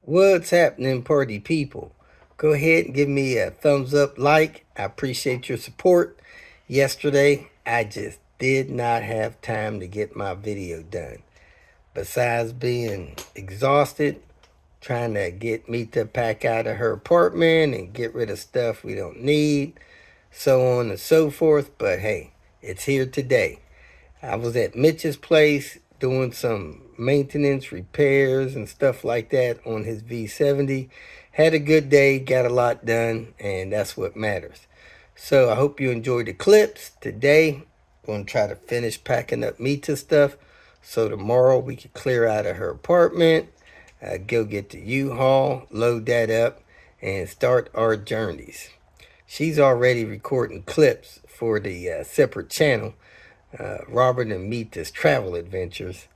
What's happening, party people? Go ahead and give me a thumbs up, like. I appreciate your support. Yesterday, I just did not have time to get my video done. Besides being exhausted, trying to get me to pack out of her apartment and get rid of stuff we don't need, so on and so forth. But hey, it's here today. I was at Mitch's place doing some maintenance, repairs, and stuff like that on his V70. Had a good day, got a lot done, and that's what matters. So I hope you enjoyed the clips. Today, I'm going to try to finish packing up Mita's stuff so tomorrow we can clear out of her apartment, go get the U-Haul, load that up, and start our journeys. She's already recording clips for the separate channel, Robert and Mita's travel adventures.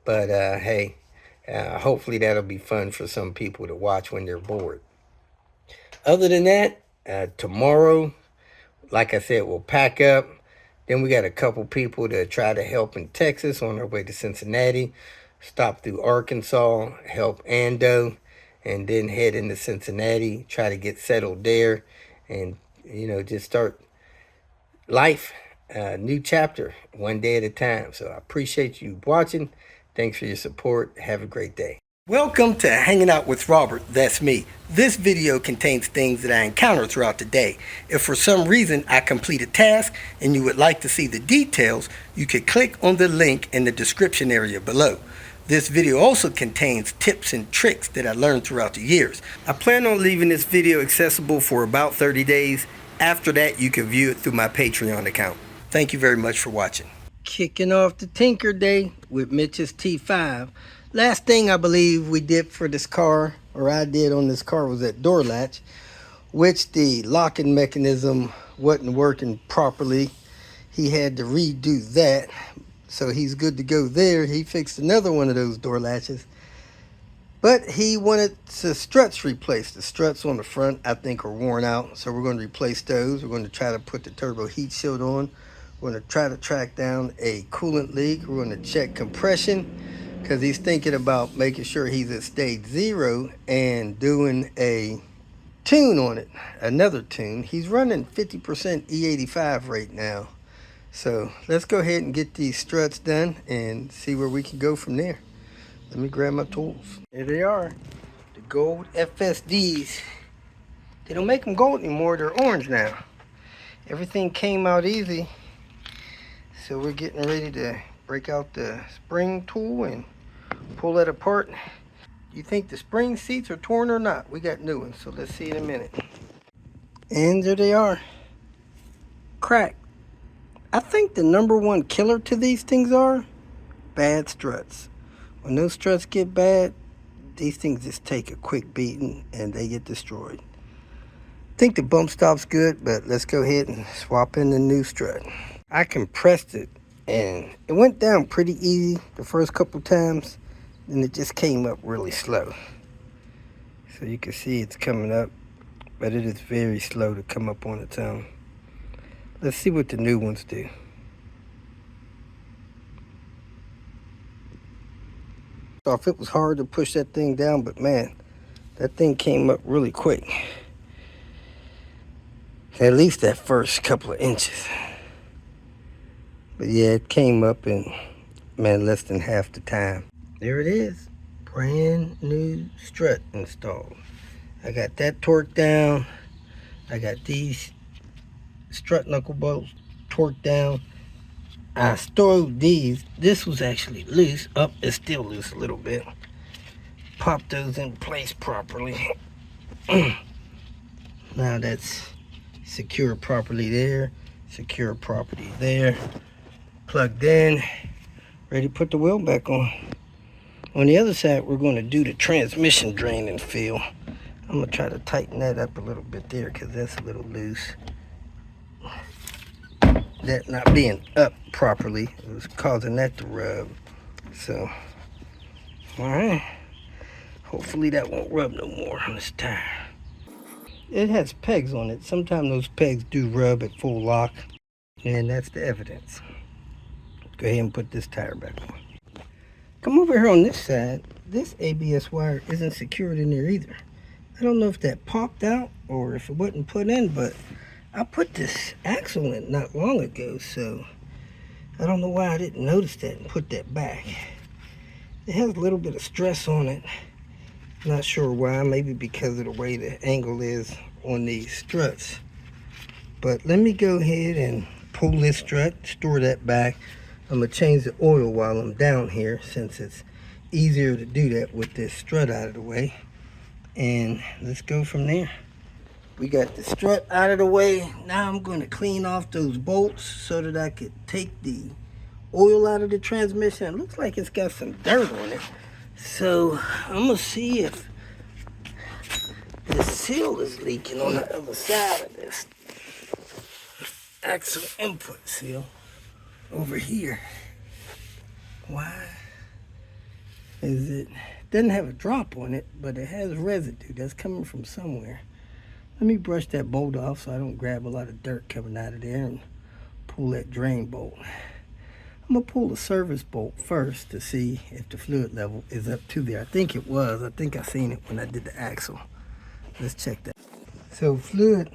But hey, hopefully that'll be fun for some people to watch when they're bored. Other than that, tomorrow, like I said, we'll pack up. Then we got a couple people to try to help in Texas on our way to Cincinnati. Stop through Arkansas, help Ando, and then head into Cincinnati, try to get settled there, and just start life, new chapter, one day at a time. So I appreciate you watching. Thanks for your support. Have a great day. Welcome to Hanging Out with Robert. That's me. This video contains things that I encounter throughout the day. If for some reason I complete a task and you would like to see the details, you could click on the link in the description area below. This video also contains tips and tricks that I learned throughout the years. I plan on leaving this video accessible for about 30 days. After that, you can view it through my Patreon account. Thank you very much for watching. Kicking off the Tinker Day with Mitch's T5. Last thing I believe we did for this car, or I did on this car, was that door latch, which the locking mechanism wasn't working properly. He had to redo that, so he's good to go there. He fixed another one of those door latches, but he wanted the struts replaced. The struts on the front, I think, are worn out, so we're going to replace those. We're going to try to put the turbo heat shield on. We're going to try to track down a coolant leak. We're going to check compression, because he's thinking about making sure he's at stage 0 and doing a tune on it, another tune. He's running 50% E85 right now. So let's go ahead and get these struts done and see where we can go from there. Let me grab my tools. Here they are, the gold FSDs. They don't make them gold anymore, they're orange now. Everything came out easy. So we're getting ready to break out the spring tool and pull that apart. You think the spring seats are torn or not? We got new ones, so let's see in a minute. And there they are, cracked. I think the #1 killer to these things are bad struts. When those struts get bad, these things just take a quick beating and they get destroyed. I think the bump stop's good, but let's go ahead and swap in the new strut. I compressed it and it went down pretty easy the first couple times, and it just came up really slow. So you can see it's coming up, but it is very slow to come up on its own. Let's see what the new ones do. So if it was hard to push that thing down, but man, that thing came up really quick. At least that first couple of inches. But yeah, it came up in, man, less than half the time. There it is, brand new strut installed. I got that torqued down. I got these strut knuckle bolts torqued down. I stowed these. This was actually loose. Up, it's still loose a little bit. Pop those in place properly. Now that's secure properly there. Secure properly there. Plugged in. Ready to put the wheel back on. On the other side, we're going to do the transmission drain and fill. I'm going to try to tighten that up a little bit there because that's a little loose. That not being up properly, it was causing that to rub. So, alright. Hopefully that won't rub no more on this tire. It has pegs on it. Sometimes those pegs do rub at full lock, and that's the evidence. Go ahead and put this tire back on. Come over here on this side. this ABS wire isn't secured in there either. I don't know if that popped out or if it wasn't put in, but I put this axle in not long ago, so I don't know why I didn't notice that and put that back. It has a little bit of stress on it. Not sure why, maybe because of the way the angle is on these struts. But let me go ahead and pull this strut, store that back. I'm gonna change the oil while I'm down here since it's easier to do that with this strut out of the way. And let's go from there. We got the strut out of the way. Now I'm gonna clean off those bolts so that I could take the oil out of the transmission. It looks like it's got some dirt on it. So I'm gonna see if the seal is leaking on the other side of this axle input seal over here. Why is it? Doesn't have a drop on it, but it has residue that's coming from somewhere. Let me brush that bolt off so I don't grab a lot of dirt coming out of there and pull that drain bolt. I'm gonna pull the service bolt first to see if the fluid level is up to there. I think it was. I think I seen it when I did the axle. Let's check that. So fluid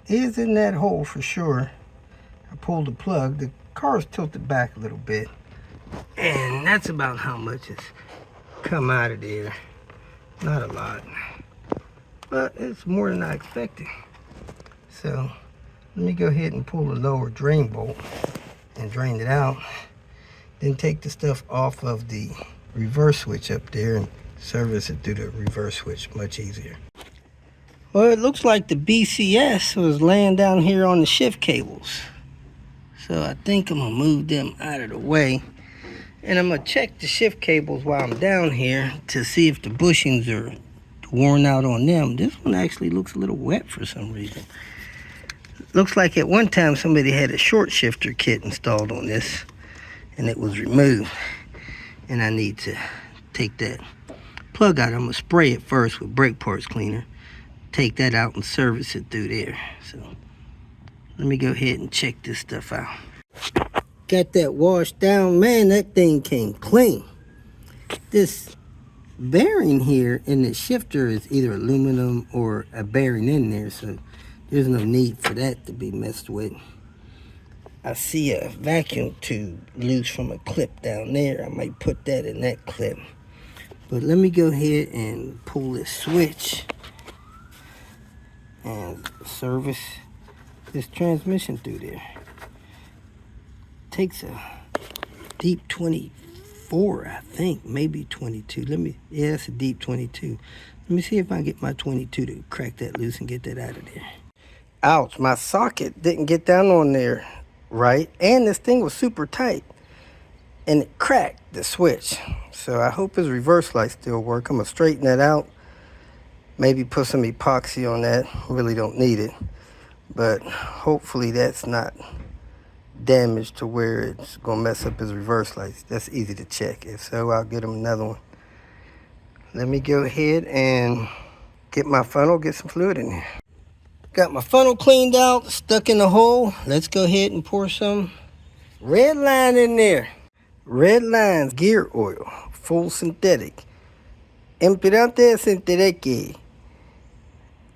is in that hole for sure. I pulled the plug. The car's tilted back a little bit, and that's about how much it's come out of there. Not a lot, but it's more than I expected. So let me go ahead and pull the lower drain bolt and drain it out. Then take the stuff off of the reverse switch up there and service it through the reverse switch. Much easier. Well, it looks like the BCS was laying down here on the shift cables. So I think I'm gonna move them out of the way. And I'm gonna check the shift cables while I'm down here to see if the bushings are worn out on them. This one actually looks a little wet for some reason. Looks like at one time somebody had a short shifter kit installed on this and it was removed. And I need to take that plug out. I'm gonna spray it first with brake parts cleaner. Take that out and service it through there. So let me go ahead and check this stuff out. Got that washed down. Man, that thing came clean. This bearing here in the shifter is either aluminum or a bearing in there, so there's no need for that to be messed with. I see a vacuum tube loose from a clip down there. I might put that in that clip. But let me go ahead and pull this switch and service this transmission through there. Takes a deep 24, I think, maybe 22. Yeah, it's a deep 22. Let me see if I can get my 22 to crack that loose and get that out of there. Ouch, my socket didn't get down on there right, and this thing was super tight, and it cracked the switch. So I hope his reverse light still work. I'm gonna straighten that out, maybe put some epoxy on that. Really don't need it, but hopefully that's not damaged to where it's gonna mess up his reverse lights. That's easy to check. If so, I'll get him another one. Let me go ahead and get my funnel, get some fluid in there. Got my funnel cleaned out, stuck in the hole. Let's go ahead and pour some red line in there. Red Line's gear oil, full synthetic. Empirante Sintereque.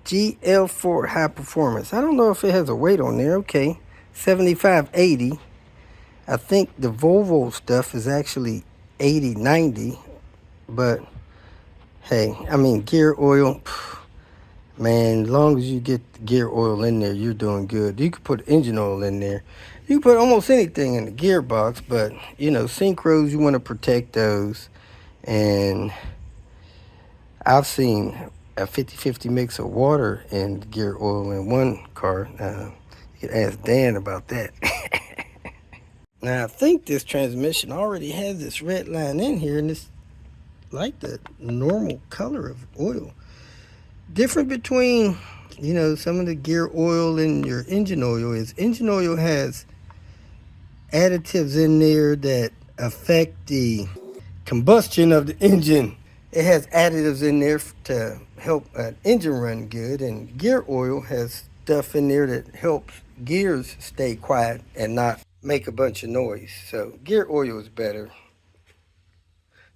GL4 high performance. I don't know if it has a weight on there. Okay, 7580. I think the Volvo stuff is actually 8090, but hey, I mean, gear oil, man, as long as you get the gear oil in there, you're doing good. You could put engine oil in there. You can put almost anything in the gearbox, but you know, synchros, you want to protect those. And I've seen a 50-50 mix of water and gear oil in one car. You can ask Dan about that. Now, I think this transmission already has this red line in here, and it's like the normal color of oil. Different between, you know, some of the gear oil and your engine oil is engine oil has additives in there that affect the combustion of the engine. It has additives in there to help an engine run good, and gear oil has stuff in there that helps gears stay quiet and not make a bunch of noise. So gear oil is better.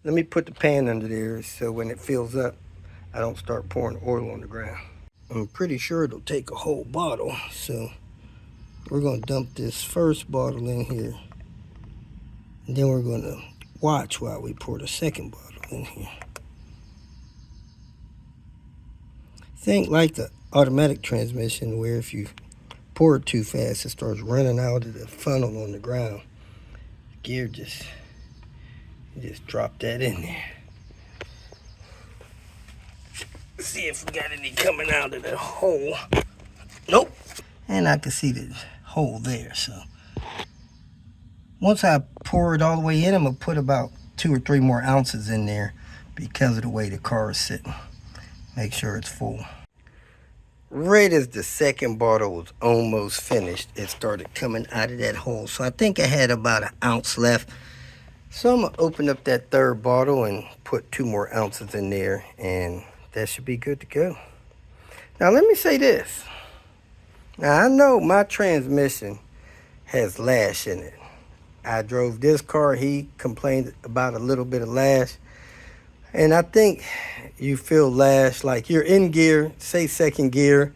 Let me put the pan under there so when it fills up, I don't start pouring oil on the ground. I'm pretty sure it'll take a whole bottle, so we're going to dump this first bottle in here. And then we're going to watch while we pour the second bottle in here. Think like the automatic transmission, where if you pour it too fast, it starts running out of the funnel on the ground. The gear just drop that in there. See if we got any coming out of the hole. Nope. And I can see the hole there. So once I pour it all the way in, I'm gonna put about 2 or 3 more ounces in there because of the way the car is sitting. Make sure it's full. Right as the second bottle was almost finished, it started coming out of that hole. So I think I had about 1 ounce left. So I'm gonna open up that third bottle and put 2 more ounces in there, and that should be good to go. Now let me say this. Now I know my transmission has lash in it. I drove this car, he complained about a little bit of lash. And I think you feel lash like you're in gear, say second gear,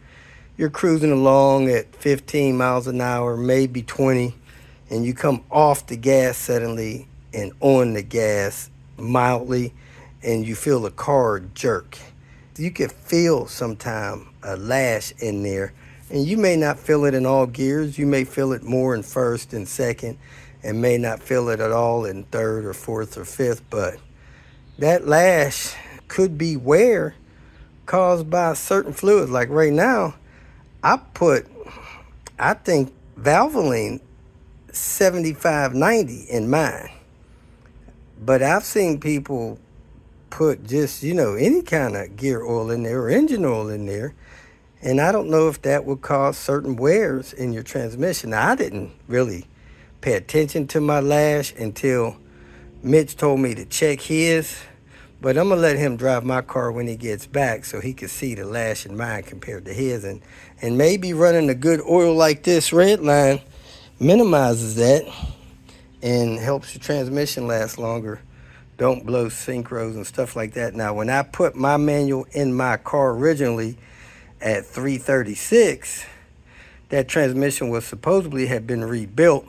you're cruising along at 15 miles an hour, maybe 20, and you come off the gas suddenly and on the gas mildly, and you feel the car jerk. You can feel sometime a lash in there, and you may not feel it in all gears. You may feel it more in first and second, and may not feel it at all in third or fourth or fifth, but that lash could be wear caused by certain fluids. Like right now, I think Valvoline 7590 in mine. But I've seen people put just, any kind of gear oil in there or engine oil in there. And I don't know if that would cause certain wears in your transmission. Now, I didn't really pay attention to my lash until Mitch told me to check his, but I'm gonna let him drive my car when he gets back so he can see the lash in mine compared to his, and maybe running a good oil like this Redline minimizes that and helps your transmission last longer. Don't blow synchros and stuff like that. Now, when I put my manual in my car originally at 336, that transmission was supposedly had been rebuilt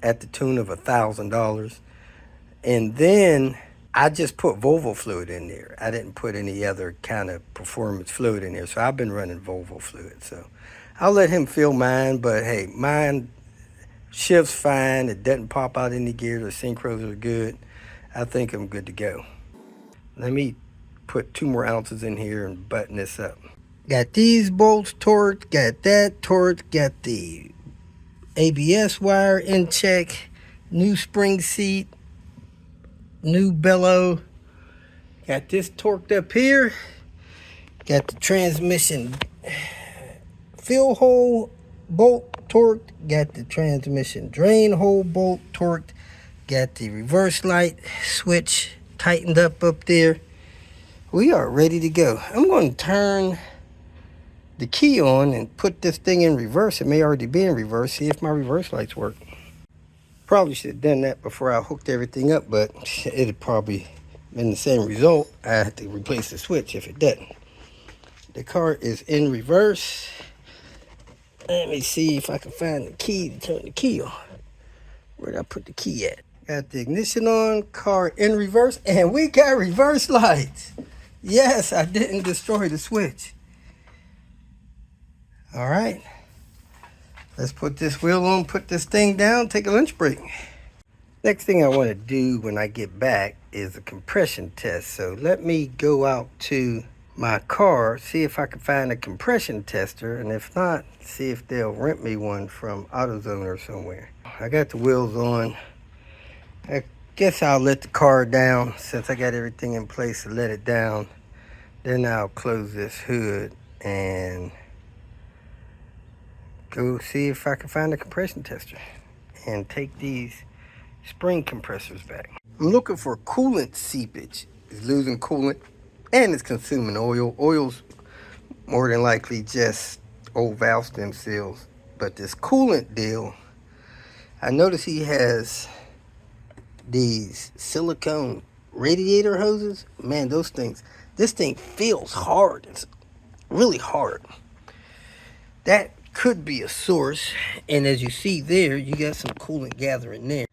at the tune of $1,000. And then I just put Volvo fluid in there. I didn't put any other kind of performance fluid in there. So I've been running Volvo fluid. So I'll let him feel mine. But hey, mine shifts fine. It doesn't pop out any gear. The synchros are good. I think I'm good to go. Let me put 2 more ounces in here and button this up. Got these bolts torqued. Got that torqued. Got the ABS wire in check. New spring seat. New bellow. Got this torqued up here. Got the transmission fill hole bolt torqued. Got the transmission drain hole bolt torqued. Got the reverse light switch tightened up there. We are ready to go. I'm going to turn the key on and put this thing in reverse. It may already be in reverse. See if my reverse lights work. Probably should have done that before I hooked everything up, but it'd probably been the same result. I have to replace the switch if it doesn't. The car is in reverse. Let me see if I can find the key to turn the key on. Where'd I put the key at? Got the ignition on, car in reverse, and we got reverse lights. Yes, I didn't destroy the switch. All right. Let's put this wheel on, put this thing down, take a lunch break. Next thing I want to do when I get back is a compression test. So let me go out to my car, see if I can find a compression tester, and if not, see if they'll rent me one from AutoZone or somewhere. I got the wheels on. I guess I'll let the car down since I got everything in place to let it down. Then I'll close this hood and go see if I can find a compression tester and take these spring compressors back. I'm looking for coolant seepage. It's losing coolant and it's consuming oil. Oil's more than likely just old valve stem seals. But this coolant deal, I notice he has these silicone radiator hoses, man, those things, this thing feels hard. It's really hard. That could be a source. And as you see there, you got some coolant gathering there.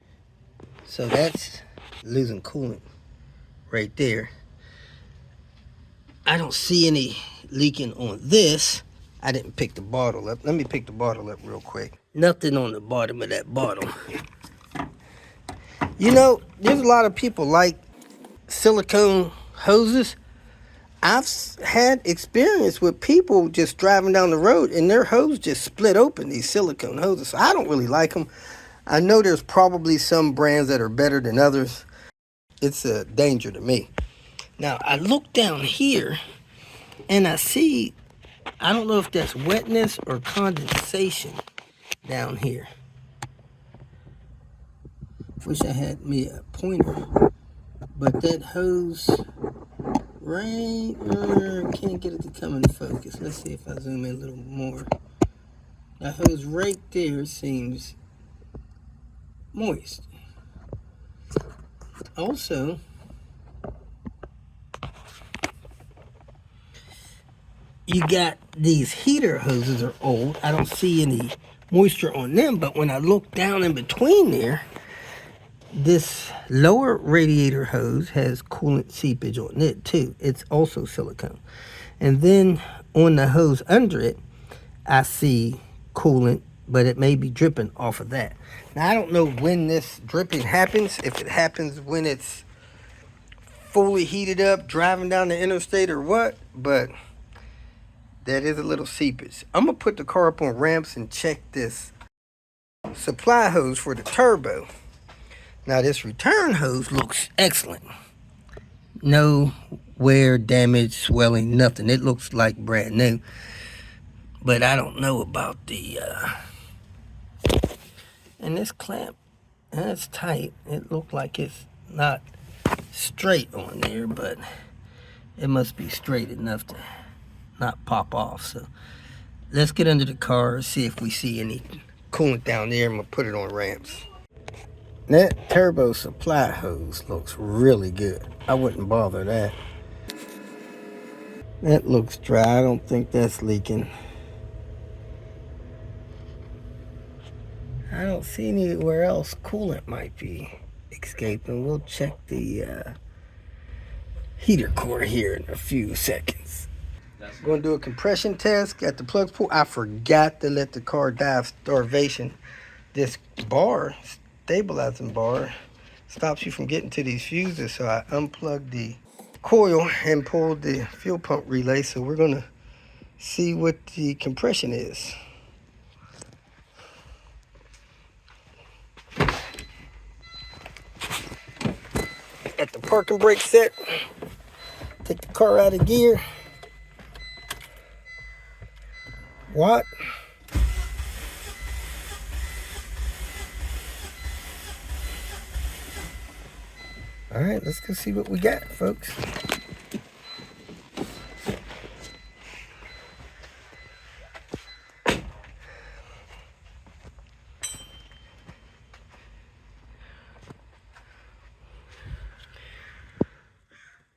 So that's losing coolant right there. I don't see any leaking on this. I didn't pick the bottle up. Let me pick the bottle up real quick. Nothing on the bottom of that bottle. You know, there's a lot of people like silicone hoses. I've had experience with people just driving down the road and their hose just split open, these silicone hoses. So I don't really like them. I know there's probably some brands that are better than others. It's a danger to me. Now, I look down here and I see, I don't know if that's wetness or condensation down here. Wish I had me a pointer. But that hose right, can't get it to come in focus. Let's see if I zoom in a little more. That hose right there seems moist. Also, you got these heater hoses are old. I don't see any moisture on them, but when I look down in between there, this lower radiator hose has coolant seepage on it too. It's also silicone. And then on the hose under it, I see coolant, but it may be dripping off of that. Now, I don't know when this dripping happens, if it happens when it's fully heated up, driving down the interstate or what, but that is a little seepage. I'm gonna put the car up on ramps and check this supply hose for the turbo. Now, this return hose looks excellent. No wear, damage, swelling, nothing. It looks like brand new. But I don't know about the... And this clamp, that's tight. It looked like it's not straight on there, but it must be straight enough to not pop off. So let's get under the car and see if we see any coolant down there. I'm going to put it on ramps. That turbo supply hose looks really good. I wouldn't bother that. That looks dry. I don't think that's leaking. I don't see anywhere else coolant might be escaping. We'll check the heater core here in a few seconds. I'm going to do a compression test. Got the plugs pulled. I forgot to let the car die of starvation. This bar, stabilizing bar, stops you from getting to these fuses, so I unplugged the coil and pulled the fuel pump relay. So we're going to see what the compression is. Got the parking brake set. Take the car out of gear. Watt. All right, let's go see what we got, folks.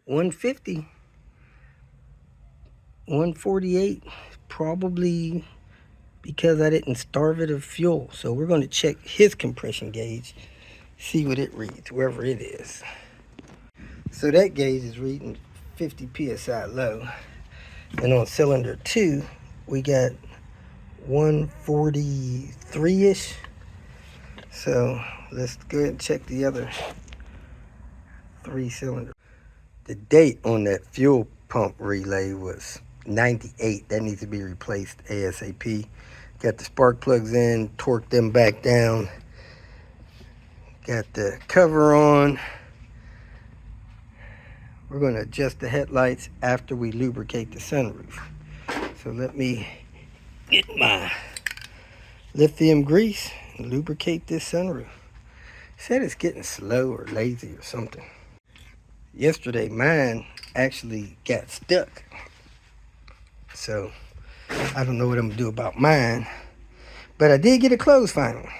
$150, $148, probably because I didn't starve it of fuel. So we're going to check his compression gauge, see what it reads, wherever it is. So that gauge is reading 50 psi low. And on cylinder 2, we got 143-ish. So let's go ahead and check the other 3 cylinders. The date on that fuel pump relay was 98. That needs to be replaced ASAP. Got the spark plugs in, torqued them back down. Got the cover on. We're going to adjust the headlights after we lubricate the sunroof. So let me get my lithium grease and lubricate this sunroof. Said it's getting slow or lazy or something. Yesterday, mine actually got stuck. So I don't know what I'm going to do about mine. But I did get it closed finally.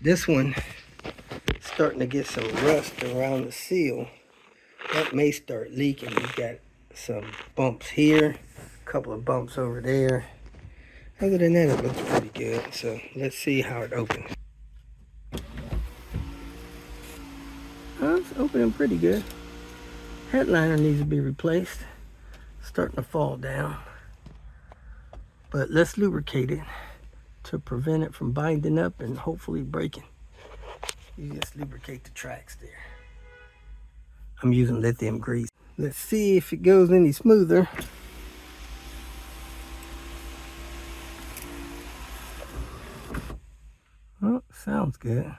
This one starting to get some rust around the seal. That may start leaking. We've got some bumps here, a couple of bumps over there. Other than that, it looks pretty good. So let's see how it opens. It's opening pretty good. Headliner needs to be replaced. Starting to fall down. But let's lubricate it to prevent it from binding up and hopefully breaking. You just lubricate the tracks there. I'm using lithium grease. Let's see if it goes any smoother. Oh, sounds good.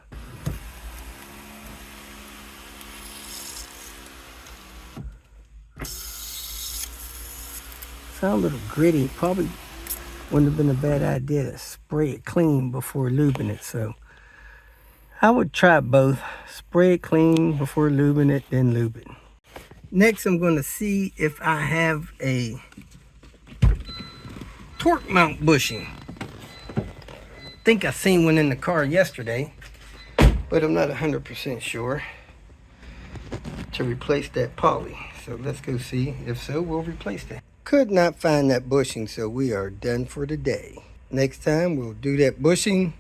Sound a little gritty. Probably wouldn't have been a bad idea to spray it clean before lubing it. So I would try both. Spray it clean before lubing it, then lube it. Next, I'm going to see if I have a torque mount bushing. I think I seen one in the car yesterday, but I'm not 100% sure, to replace that poly. So let's go see. If so, we'll replace that. Could not find that bushing, so we are done for the day. Next time we'll do that bushing.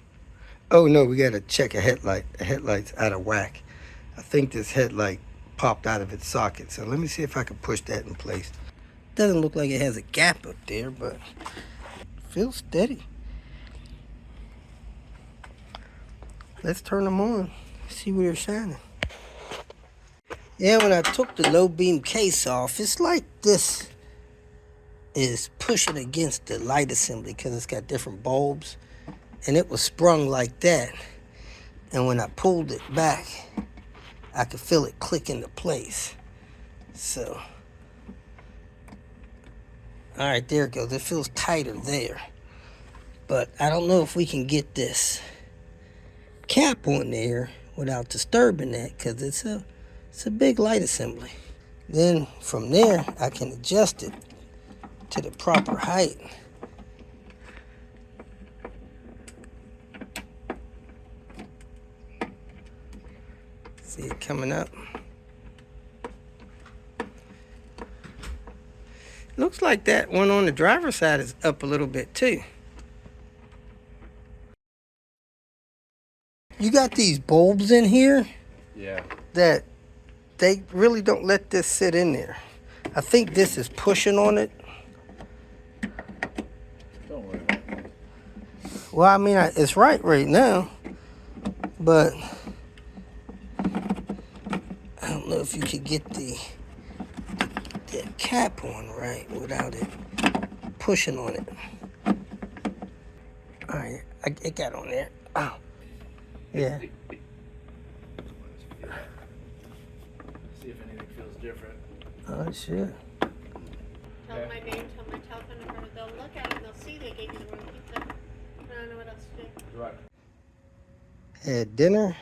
Oh no, we got to check a headlight. The headlight's out of whack. I think this headlight popped out of its socket. So let me see if I can push that in place. Doesn't look like it has a gap up there, but feels steady. Let's turn them on. See where they're shining. Yeah, when I took the low beam case off, it's like this is pushing against the light assembly because it's got different bulbs, and it was sprung like that. And when I pulled it back, I could feel it click into place. So, all right, there it goes. It feels tighter there. But I don't know if we can get this cap on there without disturbing that, because it's a big light assembly. Then from there, I can adjust it to the proper height. See it coming up. Looks like that one on the driver's side is up a little bit too. You got these bulbs in here? Yeah. That they really don't let this sit in there. I think this is pushing on it. Don't worry about it. Well, I mean, it's right now, but I don't know if you could get the cap on right without it pushing on it. All right, it got on there. Oh, yeah. See if anything feels different. Oh, it should. Tell them my name, tell them my telephone number. They'll look at it and they'll see they gave you the wrong pizza. I don't know what else to do. Right. Had dinner.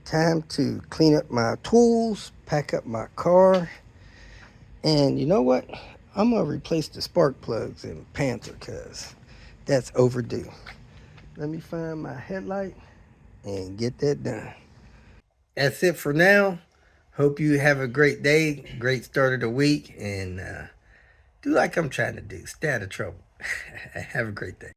Time to clean up my tools, pack up my car. And you know what? I'm going to replace the spark plugs in Panther because that's overdue. Let me find my headlight and get that done. That's it for now. Hope you have a great day, great start of the week, and do like I'm trying to do. Stay out of trouble. Have a great day.